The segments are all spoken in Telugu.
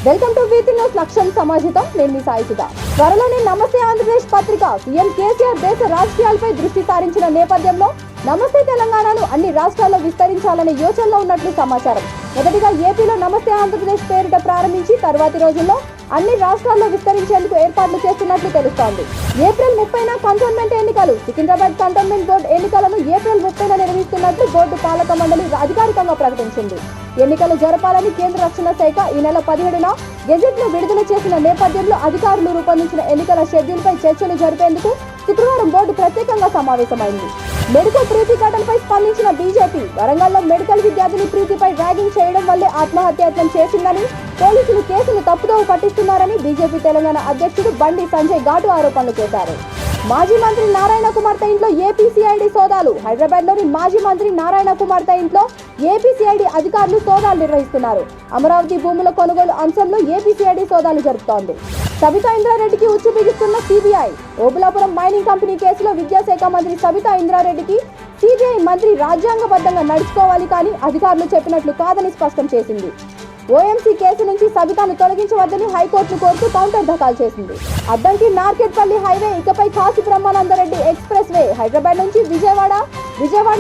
వెల్కమ్ టు వీతి న్యూస్ లక్ష్యం సమాజితం. నేను మీ సాయిసుధ. త్వరలోనే నమస్తే ఆంధ్రప్రదేశ్ పత్రిక సీఎం కేసీఆర్ దేశ రాజకీయాలపై దృష్టి సారించిన నేపథ్యంలో నమస్తే తెలంగాణను అన్ని రాష్ట్రాల్లో విస్తరించాలనే యోచనలో ఉన్నట్లు సమాచారం. మొదటిగా ఏపీలో నమస్తే ఆంధ్రప్రదేశ్ పేరిట ప్రారంభించి తర్వాతి రోజుల్లో అన్ని రాష్ట్రాల్లో విస్తరించేందుకు ఏర్పాట్లు చేస్తున్నట్లు తెలుస్తోంది. ఏప్రిల్ 30న కంటోన్మెంట్ ఎన్నికలు, సికింద్రాబాద్ కంటోన్మెంట్ బోర్డు ఎన్నికలను ఏప్రిల్ 30న నిర్వహిస్తున్నట్లు బోర్డు పాలక మండలి అధికారికంగా ప్రకటించింది. ఎన్నికలు జరపాలని కేంద్ర రక్షణ శాఖ ఈ నెల 17న గెజెట్ను విడుదల చేసిన నేపథ్యంలో అధికారులు రూపొందించిన ఎన్నికల షెడ్యూల్పై చర్చలు జరిపేందుకు శుక్రవారం బోర్డు ప్రత్యేకంగా సమావేశమైంది. మెడికల్ ప్రీతి ఘటనపై స్పందించిన బీజేపీ వరంగల్లో మెడికల్ విద్యార్థిని ప్రీతిపై ర్యాగింగ్ చేయడం వల్లే ఆత్మహత్యాయత్నం చేసిందని, పోలీసులు కేసును తప్పుదోవ పట్టిస్తున్నారని బీజేపీ తెలంగాణ అధ్యక్షుడు బండి సంజయ్ ఘాటు ఆరోపణలు చేశారు. మాజీ మంత్రి నారాయణ కుమార్తె ఇంట్లో ఏపీసీఐడీ సోదాలు. హైదరాబాద్లోని మాజీ మంత్రి నారాయణ కుమార్తె ఇంట్లో ఏపీసీఐడీ అధికారులు సోదాలు నిర్వహిస్తున్నారు. అమరావతి భూముల కొనుగోలు అంశంలో ఏపీసీఐడీ సోదాలు జరుపుతోంది. సబితా ఇంద్రారెడ్డికి ఉచ్చు బిగిస్తున్న సిబిఐ. ఓబులాపురం మైనింగ్ కంపెనీ కేసులో విద్యాశాఖ మంత్రి సబితా ఇంద్రారెడ్డికి సిబిఐ మంత్రి రాజ్యాంగబద్ధంగా నడుచుకోవాలి, కానీ అధికారులు చెప్పినట్లు కాదని స్పష్టం చేసింది. ఓఎంసీ కేసు నుంచి సబితాను తొలగించవద్దని హైకోర్టును కోరుతూ కౌంటర్ దాఖలు చేసింది. అద్దంకి నార్కెట్పల్లి హైవే ఇకపై కాశీ బ్రహ్మానందరెడ్డి ఎక్స్ప్రెస్ వే. హైదరాబాద్ నుంచి విజయవాడ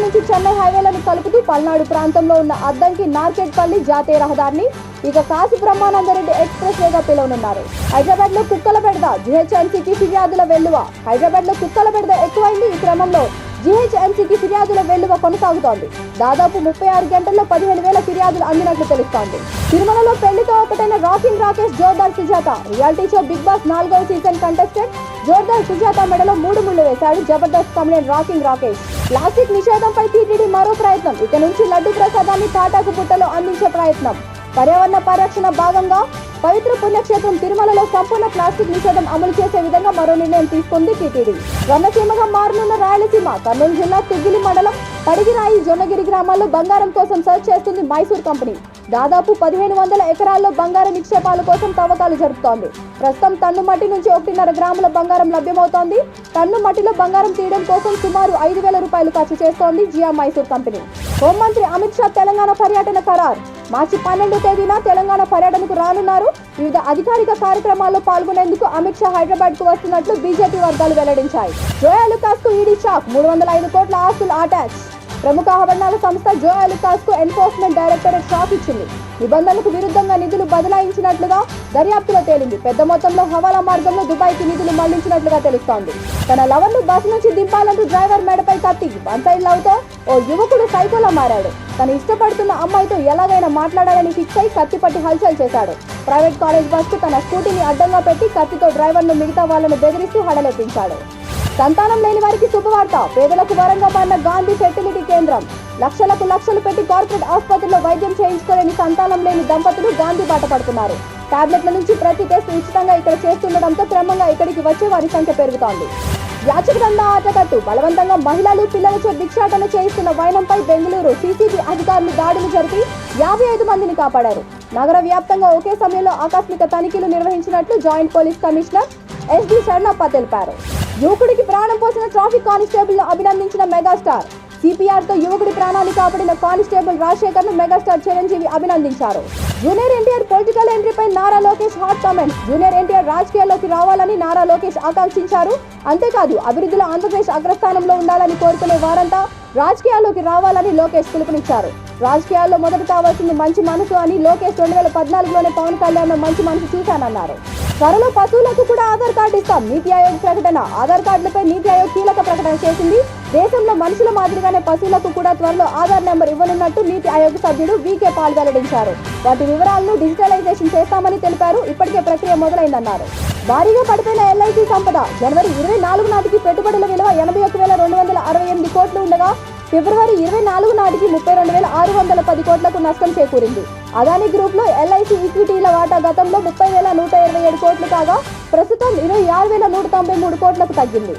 నుంచి చెన్నై హైవేలను కలుపుతూ పల్నాడు ప్రాంతంలో ఉన్న అద్దంకి నార్కెట్పల్లి జాతీయ రహదారిని ఇక కాశీ బ్రహ్మానందరెడ్డి ఎక్స్ప్రెస్ వేగా పిలువనున్నారు. హైదరాబాద్ లో కుక్కల బెడద, జీహెచ్ఎంసీకి ఫిర్యాదుల వెల్లువ. హైదరాబాద్ లో కుక్కల బెడద ఎక్కువైంది. ఈ క్రమంలో జీహెచ్ఎంసీకి ఫిర్యాదుల వెల్లువ కొనసాగుతోంది. దాదాపు 36 గంటల్లో 15,000 ఫిర్యాదులు అందినట్లు తెలుస్తోంది. తిరుమలలో పెళ్లితో ఒకటైన rocking Rakesh, Jordar Sujatha. Reality show Bigg Boss 4వ సీజన్ కంటెస్టెంట్ జోర్దార్ సుజాత మెడలో 3 ముళ్లు వేశాడు Jabardasth comedian rocking Rakesh. Plastic నిషేధంపై టీటీడీ మరో ప్రయత్నం. ఇక నుంచి లడ్డు ప్రసాదాన్ని తాటాకు పుట్టలో అందించే ప్రయత్నం. పర్యావరణ పరిరక్షణ భాగంగా పవిత్ర పుణ్యక్షేత్రం తిరుమలలో సంపూర్ణ ప్లాస్టిక్ నిషేధం అమలు చేసే విధంగా మరో నిర్ణయం తీసుకుంది టీటీడీ. స్వర్ణసీమగా మారనున్న రాయలసీమ. కర్నూలు జిల్లా తుగ్గిలి మండలం పడిగిరాయి, జొన్నగిరి గ్రామాల్లో బంగారం కోసం సర్చ్ చేస్తుంది మైసూర్ కంపెనీ. దాదాపు 1,500 ఎకరాల్లో బంగారు నిక్షేపాల కోసం తవ్వకాలు జరుపుతోంది. ప్రస్తుతం టన్ను మట్టి నుంచి 1.5 గ్రాముల బంగారం లభ్యమవుతోంది. టన్ను మట్టిలో బంగారం తీయడం కోసం సుమారు 5,000 రూపాయలు ఖర్చు చేస్తోంది జియా మైసూర్ కంపెనీ. హోంమంత్రి అమిత్ షా తెలంగాణ పర్యటన ఖరారు. మార్చి 12వ తేదీన తెలంగాణ పర్యటనకు రానున్నారు. వివిధ అధికారిక కార్యక్రమాల్లో పాల్గొనేందుకు అమిత్ షా హైదరాబాద్ కు వస్తున్నట్లు బీజేపీ వర్గాలు వెల్లడించాయి. జోయా లుకాస్ కు ఈడీ షాక్. 305 కోట్ల ఆస్తులు అటాచ్. ప్రముఖ ఆభరణాల సంస్థ జోయా లుకాస్ కు ఎన్ఫోర్స్మెంట్ డైరెక్టరేట్ షాక్ ఇచ్చింది. నిబంధనలకు విరుద్ధంగా నిధులు బదలాయించినట్లుగా దర్యాప్తులో తేలింది. పెద్ద మొత్తంలో హవాలా మార్గంలో దుబాయ్కి నిధులు మళ్లించినట్లుగా తెలుస్తోంది. తన లవర్ను బస్సు నుంచి దింపాలంటూ డ్రైవర్ మేడపై కత్తి. వన్ సైడ్ లవ్తో ఓ యువకుడు సైకోలా మారాడు. తను ఇష్టపడుతున్న అమ్మాయితో ఎలాగైనా మాట్లాడాలని ఫిక్స్ అయి కత్తి పట్టి హల్చల్ చేశాడు. ప్రైవేట్ కాలేజ్ బస్కు తన స్కూటీని అడ్డంగా పెట్టి కత్తితో డ్రైవర్ను మిగతా వాళ్లను బెదిరిస్తూ హడలెత్తించాడు. సంతానం లేని వారికి శుభవార్త. పేదలకు వరంగా మారిన గాంధీ ఫెర్టిలిటీ కేంద్రం. లక్షలు పెట్టి కార్పొరేట్ ఆసుపత్రిలో వైద్యం చేయించుకోలేని సంతానం లేని దంపతులు గాంధీ బాట పడుతున్నారు. టాబ్లెట్ల నుంచి ప్రతి టెస్ట్ ఉచితంగా ఇక్కడ చేస్తుండటంతో క్రమంగా ఇక్కడికి వచ్చే వారి సంఖ్య పెరుగుతోంది. యాచకదండ ఆటకట్టు. బలవంతంగా మహిళలు, పిల్లలచే భిక్షాటన చేయిస్తున్న వైనంపై బెంగళూరు సీసీబీ అధికారులు దాడులు జరిపి 55 మందిని కాపాడారు. నగర వ్యాప్తంగా ఒకే సమయంలో ఆకస్మిక తనిఖీలు నిర్వహించినట్లు జాయింట్ పోలీస్ కమిషనర్ ఎస్డి శర్ణప్ప తెలిపారు. యువకుడికి ప్రాణం పోసిన ట్రాఫిక్ కానిస్టేబుల్ ను అభినందించిన మెగాస్టార్. సిపిఆర్ తో యువకుడి ప్రాణాన్ని కాపాడిన కానిస్టేబుల్ రాజశేఖర్ ను మెగాస్టార్ చిరంజీవి అభినందించారు. జూనియర్ ఎన్టీఆర్ పొలిటికల్ ఎంట్రీపై Nara Lokesh hot comments. Junior NTR రాజకీయాల్లోకి రావాలని నారా లోకేష్ ఆకాంక్షించారు. అంతేకాదు ఆంధ్రప్రదేశ్ అగ్రస్థానంలో ఉండాలని కోరుకునే వారంతా రాజకీయాల్లోకి రావాలని లోకేష్ పిలుపునిచ్చారు. రాజకీయాల్లో మొదట కావాల్సింది మంచి మనసు అని లోకేష్ 2014లోనే పవన్ కళ్యాణ్ మంచి మనసు చూశానన్నారు. త్వరలో పశువులకు కూడా ఆధార్ కార్డు ఇస్తాం. నీతి ఆయోగ్ ప్రకటన. ఆధార్ కార్డులపై నీతి ఆయోగ్ కీలక ప్రకటన చేసింది. దేశంలో మనుషుల మాదిరిగానే పశువులకు కూడా త్వరలో ఆధార్ నెంబర్ ఇవ్వనున్నట్టు నీతి ఆయోగ్ సభ్యుడు వీకే పాల్ వెల్లడించారు. వాటి వివరాలను డిజిటలైజేషన్ చేస్తామని తెలిపారు. ఇప్పటికే ప్రక్రియ మొదలైందన్నారు. భారీగా పడిపోయిన ఎల్ఐసి సంపద. జనవరి 24 నాటికి పెట్టుబడుల విలువ 81,268 కోట్లు ఉండగా ఫిబ్రవరి 24 నాటికి 32,610 కోట్లకు నష్టం చేకూరింది. అదానీ గ్రూప్ లో ఎల్ఐసి ఈక్విటీల వాటా గతంలో 30,127 కోట్లు కాగా ప్రస్తుతం 26,193 కోట్లకు తగ్గింది.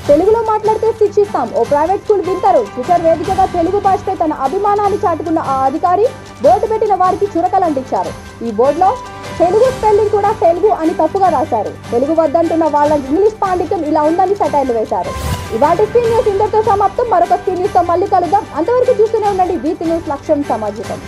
తెలుగులో మాట్లాడితే శిక్షిస్తాం. ఓ ప్రైవేట్ స్కూల్ వింటారు. ట్విట్టర్ వేదికగా తెలుగు భాషపై తన అభిమానాన్ని చాటుకున్న ఆ అధికారి బోర్డు పెట్టిన వారికి చురకలంటించారు. ఈ బోర్డులో తెలుగు స్పెల్లింగ్ కూడా తెలుగు అని తప్పుగా రాశారు. తెలుగు వద్దంటున్న వాళ్ళ ఇంగ్లీష్ పాండిత్యం ఇలా ఉందని సెటైర్లు వేశారు. ఇవాటి స్క్రీన్ న్యూస్ ఇంతటితో సమాప్తం. మరొక స్క్రీన్ న్యూస్ తో మళ్ళీ కలుద్దాం. అంతవరకు చూస్తూనే ఉండండి వీతి న్యూస్ లక్ష్యం సమాజితం.